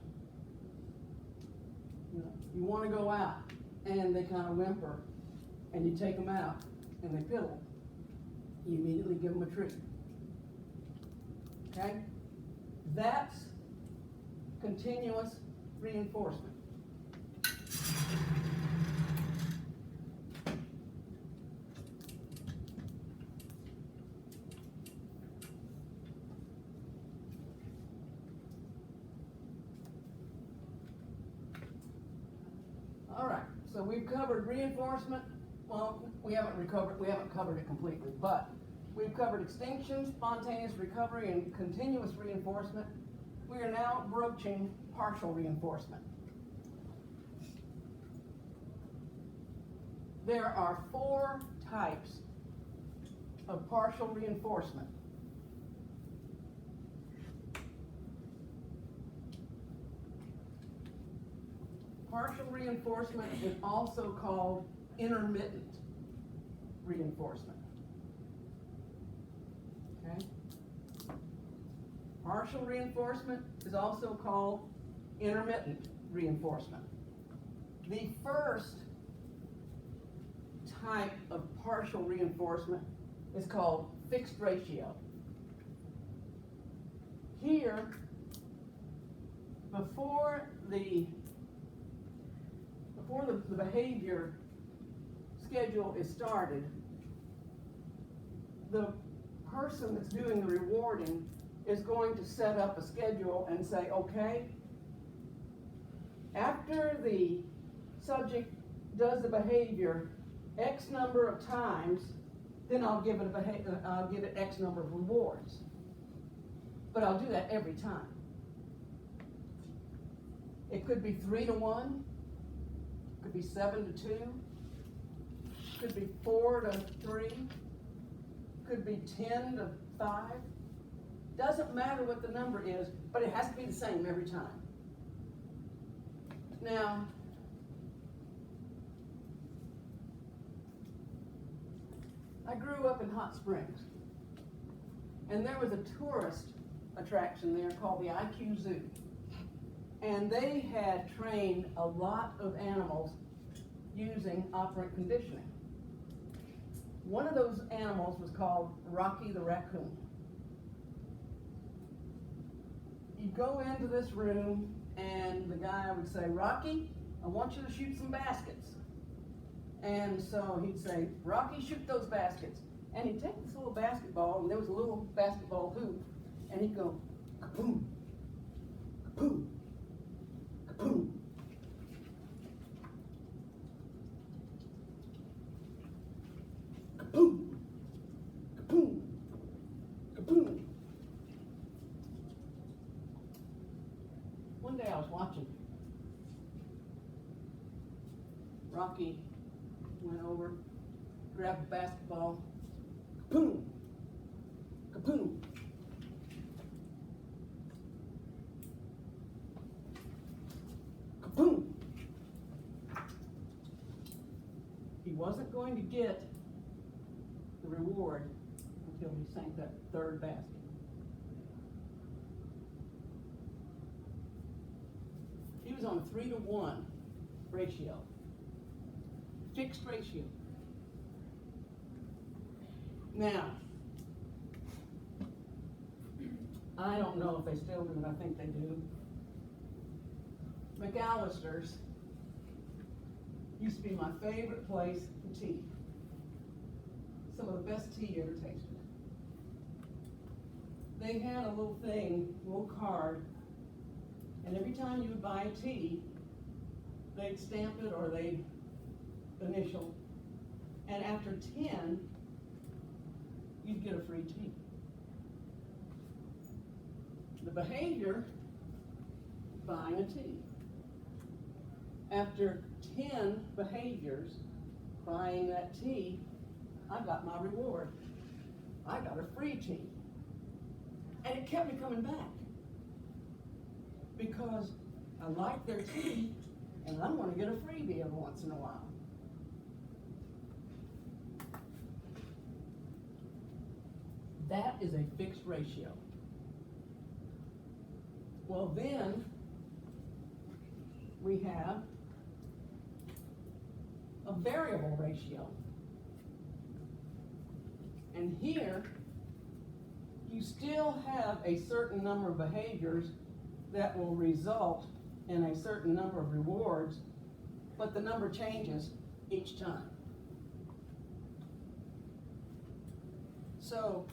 You know, You wanna go out, and they kinda whimper, and you take them out, and they piddle. You immediately give them a treat. Okay? That's continuous reinforcement. All right, so we've covered reinforcement. Well, we haven't covered it completely, but we've covered extinction, spontaneous recovery, and continuous reinforcement. We are now broaching partial reinforcement. There are 4 types of partial reinforcement. Partial reinforcement is also called intermittent reinforcement. Okay? Partial reinforcement is also called intermittent reinforcement. The first type of partial reinforcement is called fixed ratio. Here, before the behavior schedule is started, the person that's doing the rewarding is going to set up a schedule and say, okay, after the subject does the behavior X number of times, then I'll give it X number of rewards. But I'll do that every time. It could be 3 to 1, could be 7 to 2, could be 4 to 3, could be 10 to 5. Doesn't matter what the number is, but it has to be the same every time. Now, I grew up in Hot Springs, and there was a tourist attraction there called the IQ Zoo. And they had trained a lot of animals using operant conditioning. One of those animals was called Rocky the raccoon. You go into this room, and the guy would say, Rocky, I want you to shoot some baskets. And so he'd say, Rocky, shoot those baskets. And he'd take this little basketball, and there was a little basketball hoop, and he'd go, kaboom, kaboom, kaboom. Kaboom, kaboom, kaboom. One day I was watching. Rocky went over, grabbed the basketball, kaboom, kaboom. Kaboom. He wasn't going to get the reward until he sank that third basket. He was on a 3 to 1 ratio. Fixed ratio. Now, I don't know if they still do, but I think they do. McAllister's used to be my favorite place for tea. Some of the best tea you ever tasted. They had a little thing, a little card, and every time you would buy a tea, they'd stamp it or they'd initial, and after 10, you'd get a free tea. The behavior, buying a tea. After 10 behaviors, buying that tea, I got my reward. I got a free tea. And it kept me coming back. Because I like their tea, and I'm going to get a freebie every once in a while. That is a fixed ratio. Well, then we have a variable ratio. And here, you still have a certain number of behaviors that will result in a certain number of rewards, but the number changes each time. So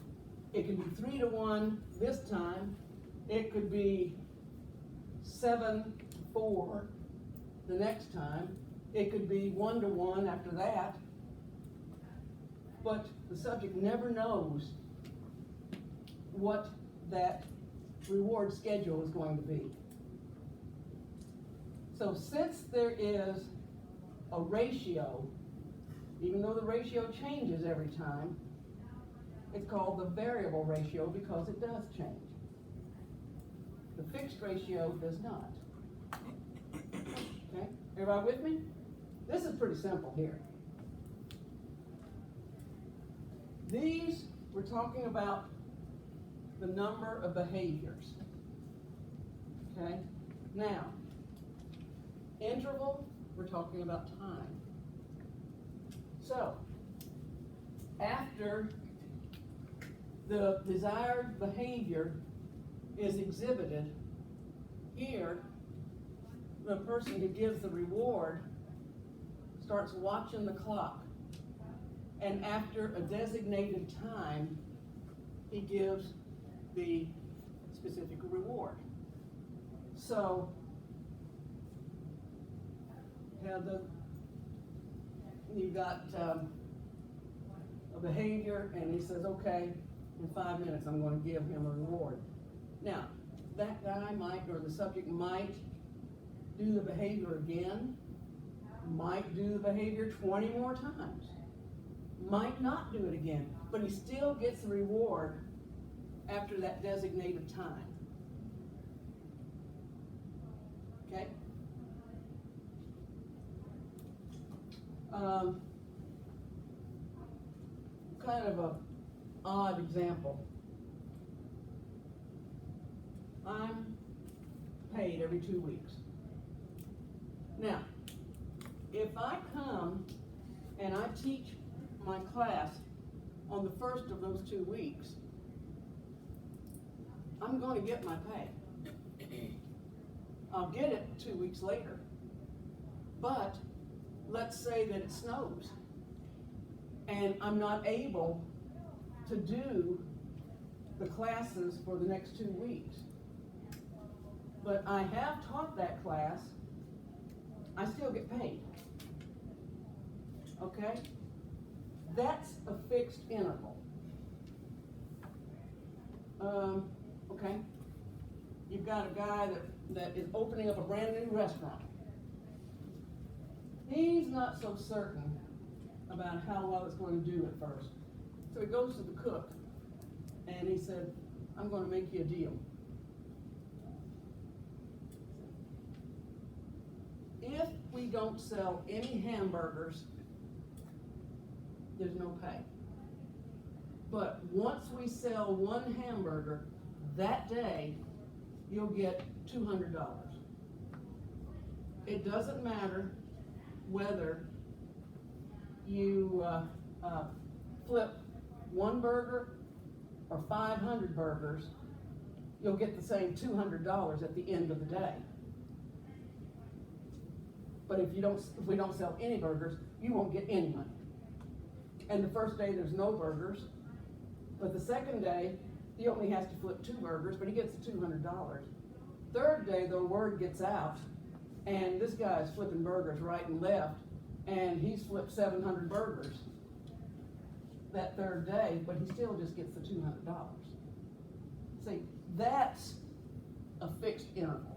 it can be 3-to-1 this time, it could be 7-4 the next time, it could be 1-to-1 after that, but the subject never knows what that reward schedule is going to be. So since there is a ratio, even though the ratio changes every time, it's called the variable ratio because it does change. The fixed ratio does not. Okay, everybody with me? This is pretty simple here. These, we're talking about the number of behaviors. Okay, now, interval, we're talking about time. So, after the desired behavior is exhibited, here, the person who gives the reward starts watching the clock. And after a designated time, he gives the specific reward. So, you've got a behavior, and he says, okay, in 5 minutes I'm going to give him a reward. Now, that guy might, or the subject might do the behavior again, might do the behavior 20 more times, might not do it again, but he still gets the reward after that designated time. Okay? Kind of a odd example. I'm paid every 2 weeks. Now, if I come and I teach my class on the first of those 2 weeks, I'm going to get my pay. I'll get it 2 weeks later. But let's say that it snows and I'm not able to do the classes for the next 2 weeks. But I have taught that class, I still get paid. Okay? That's a fixed interval. Okay? You've got a guy that is opening up a brand new restaurant. He's not so certain about how well it's going to do at first. So he goes to the cook and he said, I'm going to make you a deal. If we don't sell any hamburgers, there's no pay. But once we sell one hamburger, that day, you'll get $200. It doesn't matter whether you flip one burger or 500 burgers, you'll get the same $200 at the end of the day. But if we don't sell any burgers, you won't get any money. And the first day there's no burgers, but the second day he only has to flip 2 burgers, but he gets the $200. Third day the word gets out, and this guy is flipping burgers right and left, and he's flipped 700 burgers that third day, but he still just gets the $200. See, that's a fixed interval.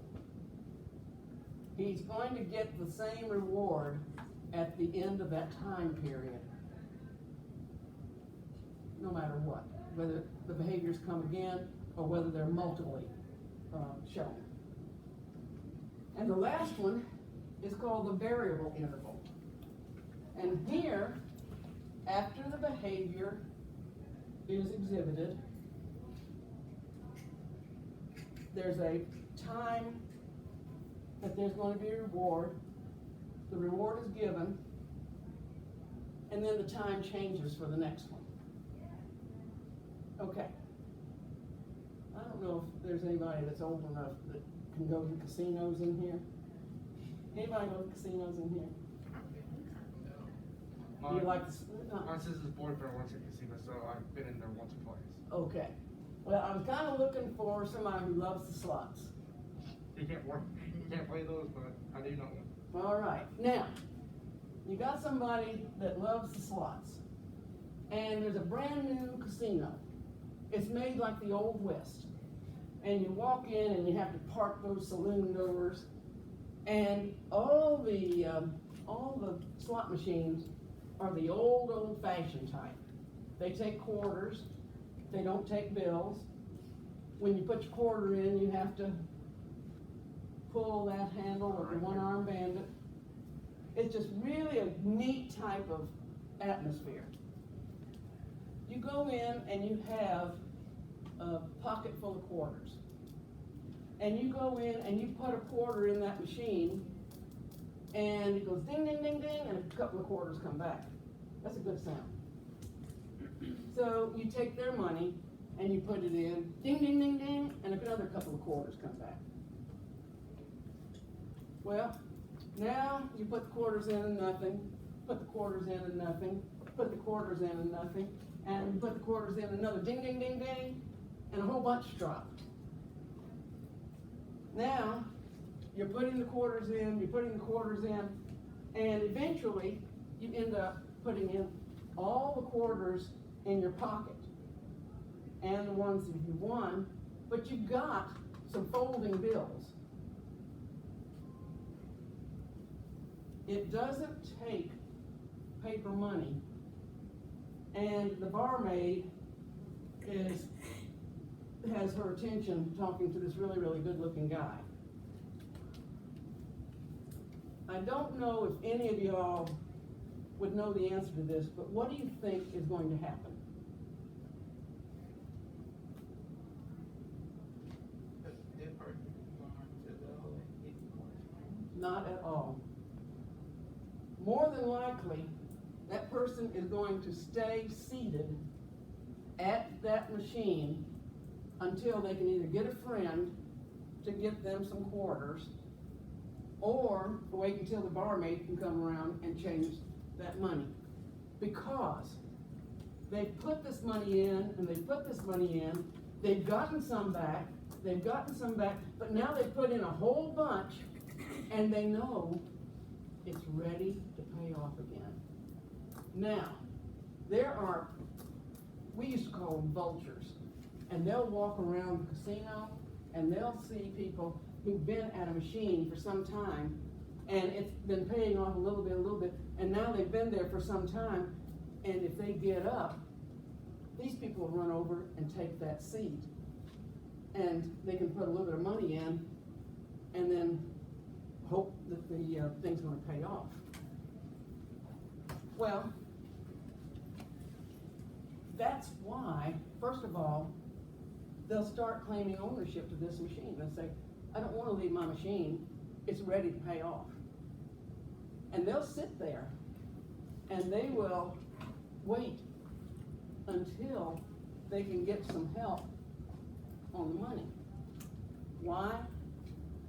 He's going to get the same reward at the end of that time period, no matter what, whether the behaviors come again or whether they're multiply shown. And the last one is called the variable interval. And here, after the behavior is exhibited, there's a time that there's going to be a reward. The reward is given, and then the time changes for the next one. Okay. I don't know if there's anybody that's old enough that can go to casinos in here. Anybody go to casinos in here? Do you like this? My sister's boyfriend works at casino, so I've been in there once or twice. Okay. Well, I was kind of looking for somebody who loves the slots. You can't play those, but I do know one. All right. Now, you got somebody that loves the slots, and there's a brand new casino. It's made like the Old West, and you walk in and you have to park those saloon doors, and all the slot machines are the old-fashioned type. They take quarters. They don't take bills. When you put your quarter in, you have to pull that handle with the one-arm bandit. It's just really a neat type of atmosphere. You go in and you have a pocket full of quarters. And you go in and you put a quarter in that machine, and it goes ding, ding, ding, ding, and a couple of quarters come back. That's a good sound. So you take their money and you put it in, ding, ding, ding, ding, and another couple of quarters come back. Well, now you put the quarters in and nothing, put the quarters in and nothing, put the quarters in and nothing, and you put the quarters in another ding, ding, ding, ding, and a whole bunch drop. Now, you're putting the quarters in, and eventually you end up putting in all the quarters in your pocket and the ones that you won, but you've got some folding bills. It doesn't take paper money, and the barmaid has her attention talking to this really, really good-looking guy. I don't know if any of y'all would know the answer to this, but what do you think is going to happen? That person is going to the Not at all. More than likely, that person is going to stay seated at that machine until they can either get a friend to get them some quarters, or wait until the barmaid can come around and change that money. Because they've put this money in, and they've put this money in, they've gotten some back, but now they've put in a whole bunch, and they know it's ready to pay off again. Now, we used to call them vultures, and they'll walk around the casino, and they'll see people who've been at a machine for some time, and it's been paying off a little bit, and now they've been there for some time, and if they get up, these people will run over and take that seat, and they can put a little bit of money in, and then hope that the thing's going to pay off. Well, that's why, first of all, they'll start claiming ownership to this machine. They'll say, I don't want to leave my machine, it's ready to pay off. And they'll sit there and they will wait until they can get some help on the money. Why?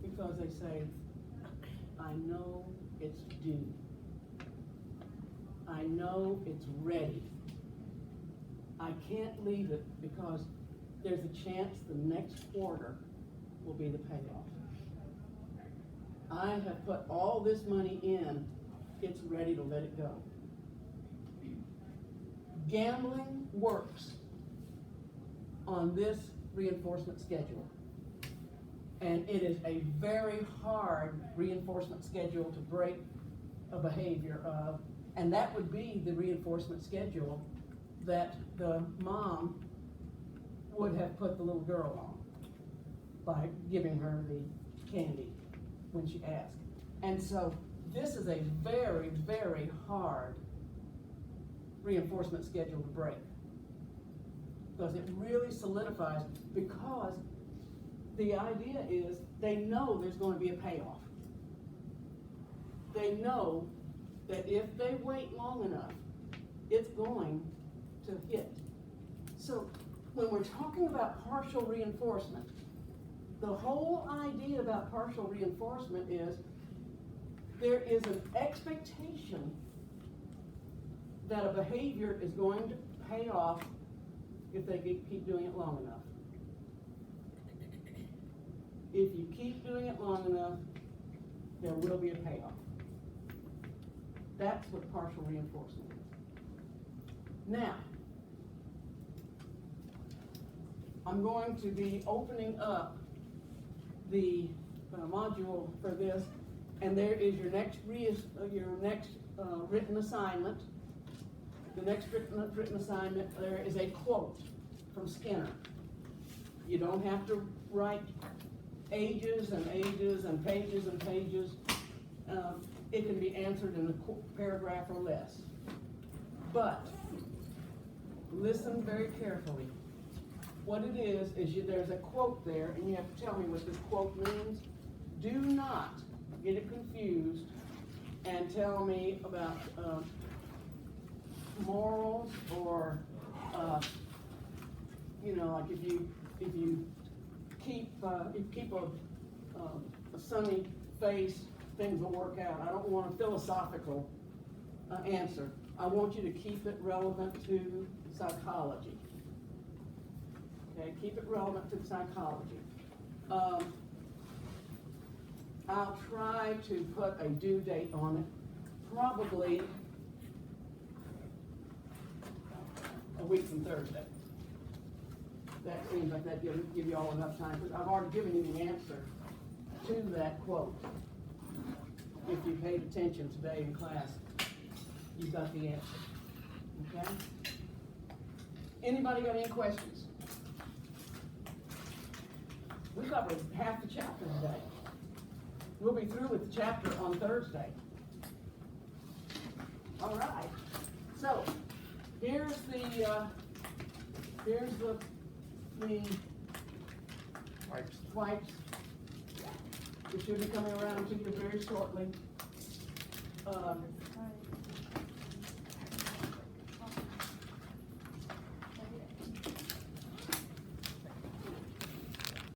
Because they say, I know it's due. I know it's ready. I can't leave it because there's a chance the next quarter will be the payoff. I have put all this money in, it's ready to let it go. Gambling works on this reinforcement schedule. And it is a very hard reinforcement schedule to break a behavior of, and that would be the reinforcement schedule that the mom would have put the little girl on by giving her the candy when she asked. And so this is a very, very hard reinforcement schedule to break, because it really solidifies, because the idea is they know there's going to be a payoff. They know that if they wait long enough, it's going to hit. So when we're talking about partial reinforcement, the whole idea about partial reinforcement is there is an expectation that a behavior is going to pay off if they keep doing it long enough. If you keep doing it long enough, there will be a payoff. That's what partial reinforcement is. Now, I'm going to be opening up the module for this, and there is your next written assignment. The next written assignment, there is a quote from Skinner. You don't have to write ages and ages and pages and pages. It can be answered in a paragraph or less. But listen very carefully. What it is there's a quote there, and you have to tell me what this quote means. Do not get it confused and tell me about morals or like if you keep a sunny face, things will work out. I don't want a philosophical answer. I want you to keep it relevant to psychology. Okay, keep it relevant to psychology. I'll try to put a due date on it, probably a week from Thursday. That seems like that give you all enough time, because I've already given you the answer to that quote. If you paid attention today in class, you got the answer. Okay? Anybody got any questions? We covered half the chapter today. We'll be through with the chapter on Thursday. All right. So here's the wipes. It should be coming around to you very shortly.